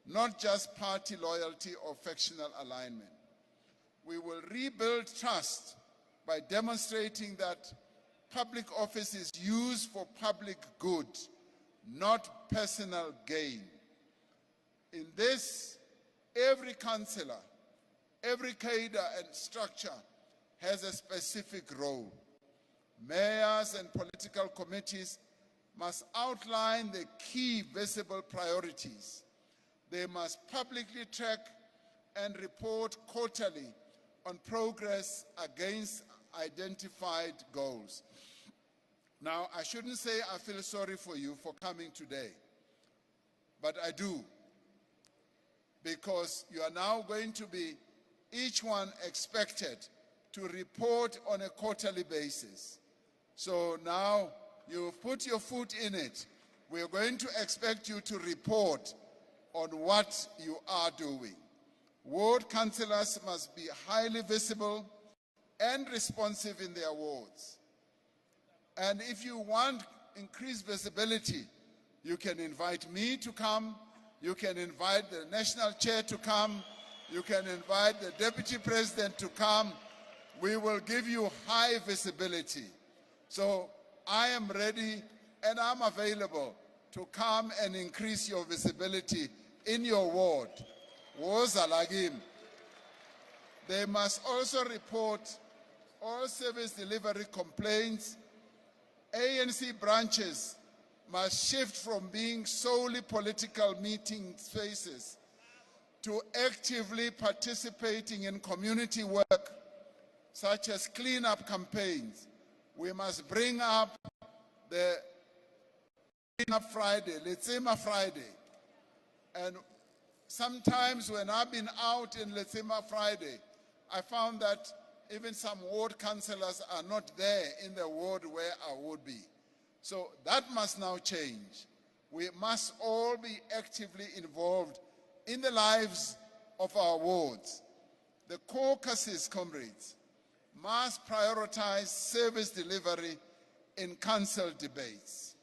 not just party loyalty or factional alignment. We will rebuild trust by demonstrating that public office is used for public good, not personal gain. In this, every councillor, every cadre and structure has a specific role. Mayors and political committees must outline the key visible priorities. They must publicly track and report quarterly on progress against identified goals. Now, I shouldn't say I feel sorry for you for coming today, but I do, because you are now going to be, each one expected to report on a quarterly basis. So now you've put your foot in it. We're going to expect you to report on what you are doing. Ward councillors must be highly visible and responsive in their wards. And if you want increased visibility, you can invite me to come, you can invite the national chair to come, you can invite the deputy president to come. We will give you high visibility. So I am ready and I'm available to come and increase your visibility in your ward. Wozalagim. They must also report all service delivery complaints. ANC branches must shift from being solely political meeting spaces to actively participating in community work, such as cleanup campaigns. We must bring up the Cleanup Friday, Letsema Friday. And sometimes when I've been out in Letsema Friday, I found that even some ward councillors are not there in the ward where I would be. So that must now change. We must all be actively involved in the lives of our wards. The caucuses, comrades, must prioritize service delivery in council debates.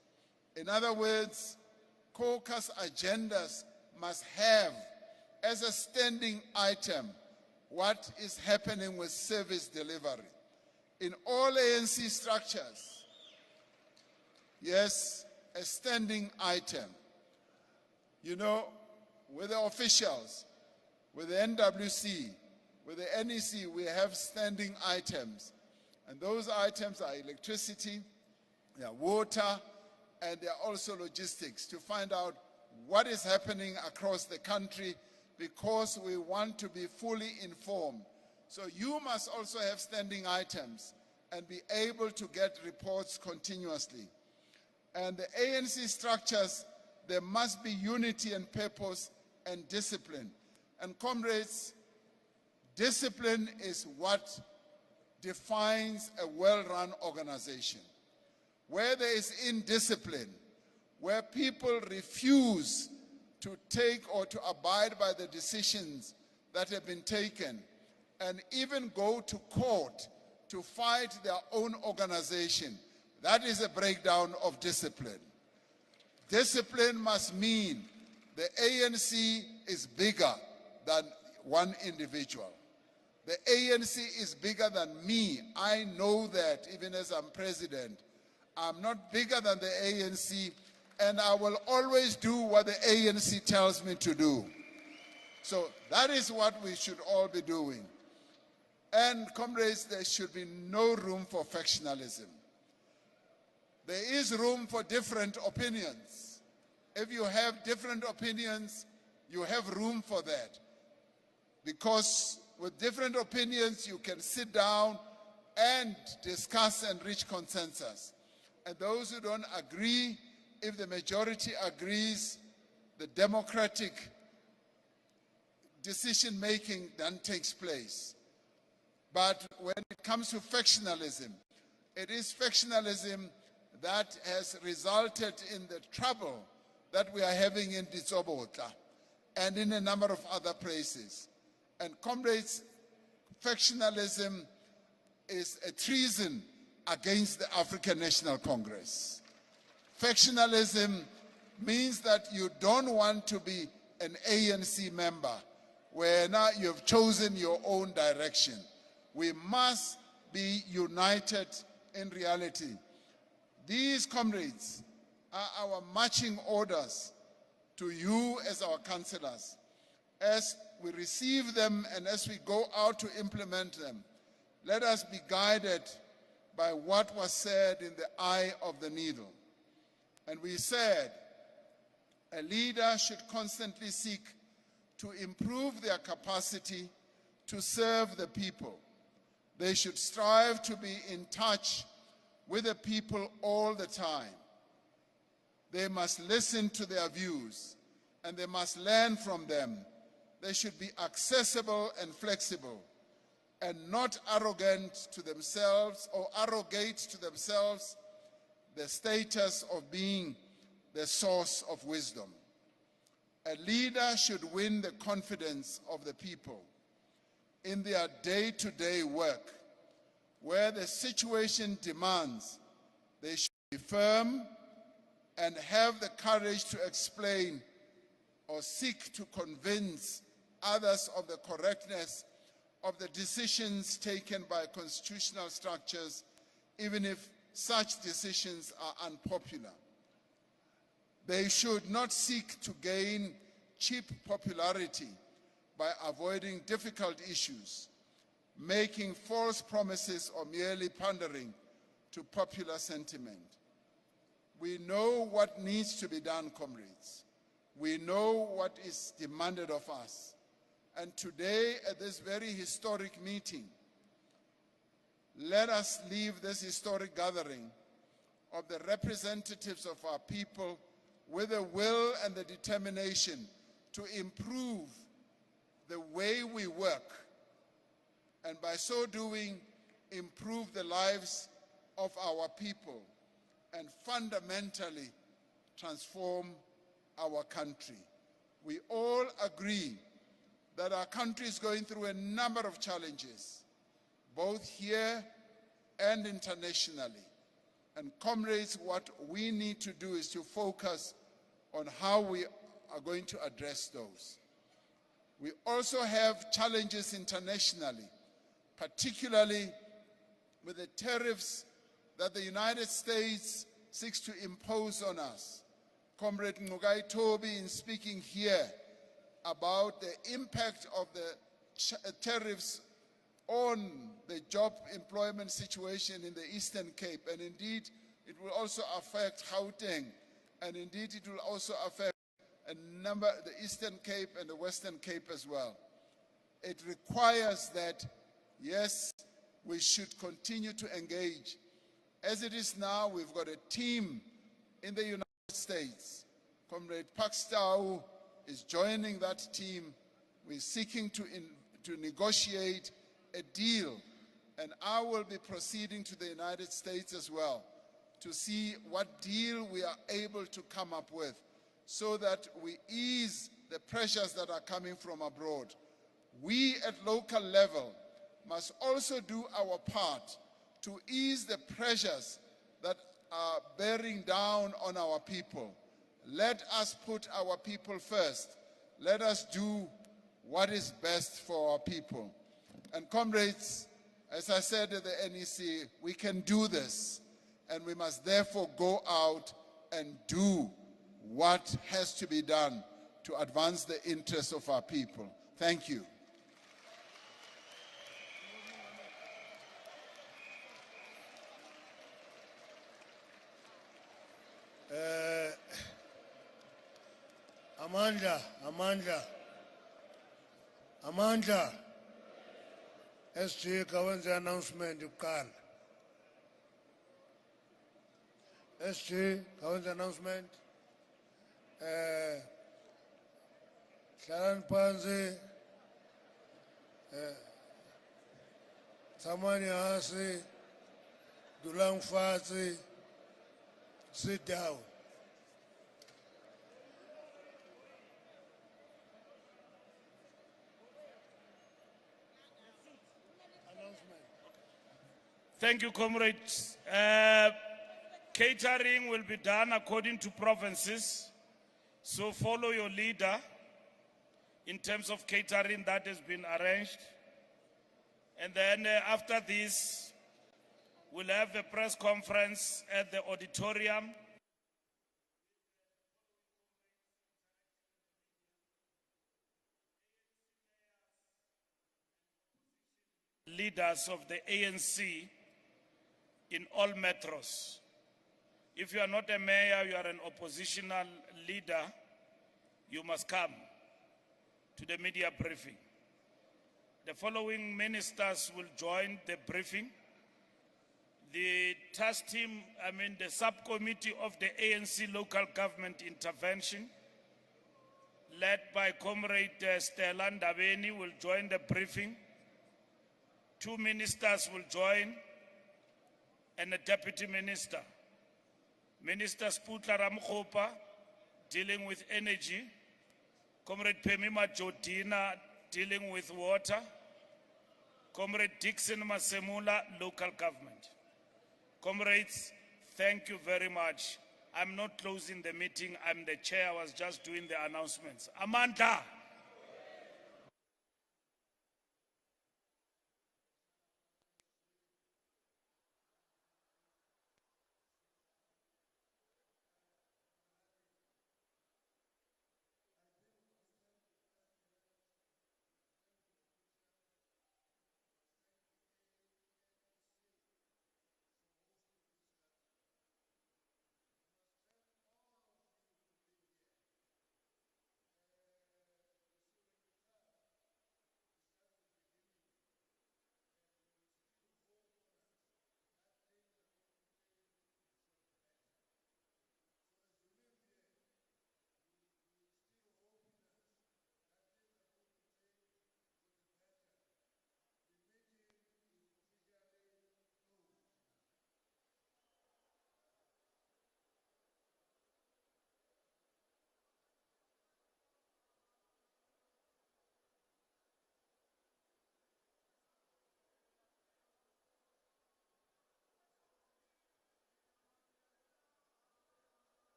In other words, caucus agendas must have as a standing item what is happening with service delivery. In all ANC structures, yes, a standing item. You know, with the officials, with the NWC, with the NEC, we have standing items. And those items are electricity, they are water, and they are also logistics, to find out what is happening across the country, because we want to be fully informed. So you must also have standing items and be able to get reports continuously. And the ANC structures, there must be unity and purpose and discipline. And comrades, discipline is what defines a well-run organization. Where there is indiscipline, where people refuse to take or to abide by the decisions that have been taken, and even go to court to fight their own organization, that is a breakdown of discipline. Discipline must mean the ANC is bigger than one individual. The ANC is bigger than me. I know that even as I'm president. I'm not bigger than the ANC, and I will always do what the ANC tells me to do. So that is what we should all be doing. And comrades, there should be no room for factionalism. There is room for different opinions. If you have different opinions, you have room for that. Because with different opinions, you can sit down and discuss and reach consensus. And those who don't agree, if the majority agrees, the democratic decision-making then takes place. But when it comes to factionalism, it is factionalism that has resulted in the trouble that we are having in Ditsobotla and in a number of other places. And comrades, factionalism is a treason against the African National Congress. Factionalism means that you don't want to be an ANC member, where now you have chosen your own direction. We must be united in reality. These comrades are our marching orders to you as our councillors. As we receive them and as we go out to implement them, let us be guided by what was said in the eye of the needle. And we said, a leader should constantly seek to improve their capacity to serve the people. They should strive to be in touch with the people all the time. They must listen to their views, and they must learn from them. They should be accessible and flexible, and not arrogant to themselves or arrogate to themselves the status of being the source of wisdom. A leader should win the confidence of the people in their day-to-day work. Where the situation demands, they should be firm and have the courage to explain or seek to convince others of the correctness of the decisions taken by constitutional structures, even if such decisions are unpopular. They should not seek to gain cheap popularity by avoiding difficult issues. making false promises or merely pandering to popular sentiment. We know what needs to be done, comrades. We know what is demanded of us. And today, at this very historic meeting, let us leave this historic gathering of the representatives of our people with the will and the determination to improve the way we work, and by so doing, improve the lives of our people and fundamentally transform our country. We all agree that our country is going through a number of challenges, both here and internationally. And comrades, what we need to do is to focus on how we are going to address those. We also have challenges internationally, particularly with the tariffs that the United States seeks to impose on us. Comrade Ngugai Toby, in speaking here about the impact of the tariffs on the job employment situation in the Eastern Cape, and indeed it will also affect Gauteng, and indeed it will also affect the Eastern Cape and the Western Cape as well. It requires that, yes, we should continue to engage. As it is now, we've got a team in the United States. Comrade Pakstow is joining that team. We're seeking to negotiate a deal, and I will be proceeding to the United States as well to see what deal we are able to come up with so that we ease the pressures that are coming from abroad. We at local level must also do our part to ease the pressures that are bearing down on our people. Let us put our people first. Let us do what is best for our people. And comrades, as I said at the NEC, we can do this, and we must therefore go out and do what has to be done to advance the interests of our people. Thank you. Amanda. SG kawenza announcement uqala. SG kawenza announcement. Hlalani phansi. Tsamani hasi. Dulang fatsi. Sit down. Thank you, comrades. Catering will be done according to provinces. So follow your leader in terms of catering that has been arranged. And then after this, we'll have a press conference at the auditorium. Leaders of the ANC in all metros. If you are not a mayor, you are an oppositional leader, you must come to the media briefing. The following ministers will join the briefing. The task team, the subcommittee of the ANC local government intervention, led by Comrade Stella Ndabeni, will join the briefing. 2 ministers will join, and a deputy minister. Minister Sputla Ramaphosa, dealing with energy. Comrade Pemima Jodina, dealing with water. Comrade Dixon Masemula, local government. Comrades, thank you very much. I'm not closing the meeting. I'm the chair. I was just doing the announcements. Amanda.